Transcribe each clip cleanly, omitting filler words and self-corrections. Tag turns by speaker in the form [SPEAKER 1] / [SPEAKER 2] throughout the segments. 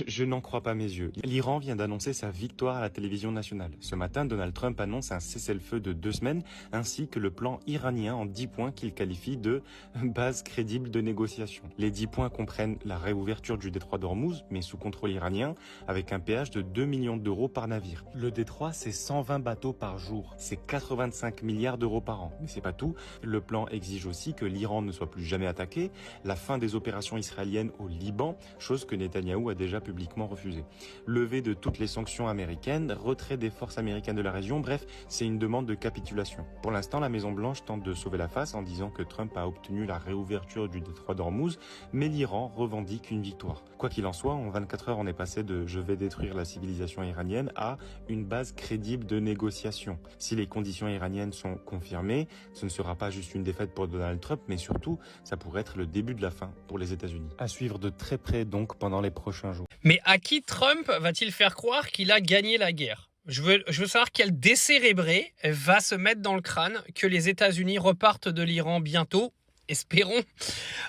[SPEAKER 1] Je n'en crois pas mes yeux. L'Iran vient d'annoncer sa victoire à la télévision nationale. Ce matin, Donald Trump annonce un cessez-le-feu de 2 semaines, ainsi que le plan iranien en 10 points qu'il qualifie de base crédible de négociation. Les 10 points comprennent la réouverture du détroit d'Ormuz, mais sous contrôle iranien, avec un péage de 2 millions d'euros par navire. Le détroit, c'est 120 bateaux par jour. C'est 85 milliards d'euros par an. Mais c'est pas tout. Le plan exige aussi que l'Iran ne soit plus jamais attaqué, la fin des opérations israéliennes au Liban, chose que Netanyahou a déjà publiquement refusée. Levée de toutes les sanctions américaines, retrait des forces américaines de la région, bref, c'est une demande de capitulation. Pour l'instant, la Maison-Blanche tente de sauver la face en disant que Trump a obtenu la réouverture du détroit d'Ormuz, mais l'Iran revendique une victoire. Quoi qu'il en soit, en 24 heures, on est passé de « je vais détruire la civilisation iranienne » à une base crédible de négociation. Si les conditions iraniennes sont confirmées, ce ne sera pas juste une défaite pour Donald Trump, mais surtout, ça pourrait être le début de la fin pour les États-Unis. À suivre de très près donc pendant les prochains jours.
[SPEAKER 2] Mais à qui Trump va-t-il faire croire qu'il a gagné la guerre ? Je veux savoir quel décérébré va se mettre dans le crâne que les États-Unis repartent de l'Iran bientôt, espérons,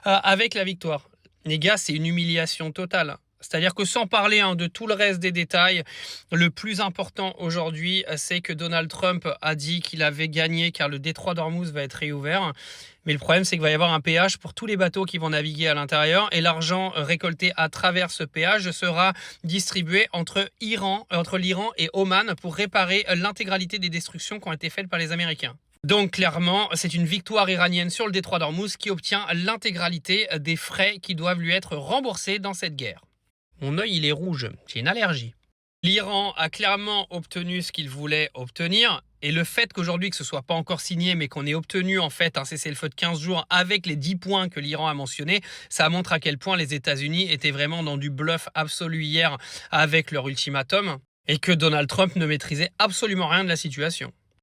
[SPEAKER 2] avec la victoire. Les gars, c'est une humiliation totale. C'est-à-dire que sans parler de tout le reste des détails, le plus important aujourd'hui, c'est que Donald Trump a dit qu'il avait gagné car le détroit d'Ormuz va être réouvert. Mais le problème, c'est qu'il va y avoir un péage pour tous les bateaux qui vont naviguer à l'intérieur et l'argent récolté à travers ce péage sera distribué entre l'Iran et Oman pour réparer l'intégralité des destructions qui ont été faites par les Américains. Donc clairement, c'est une victoire iranienne sur le détroit d'Ormuz qui obtient l'intégralité des frais qui doivent lui être remboursés dans cette guerre. Mon œil, il est rouge, j'ai une allergie. L'Iran a clairement obtenu ce qu'il voulait obtenir. Et le fait qu'aujourd'hui, que ce soit pas encore signé, mais qu'on ait obtenu en fait un cessez-le-feu de 15 jours avec les 10 points que l'Iran a mentionnés, ça montre à quel point les États-Unis étaient vraiment dans du bluff absolu hier avec leur ultimatum et que Donald Trump ne maîtrisait absolument rien de la situation.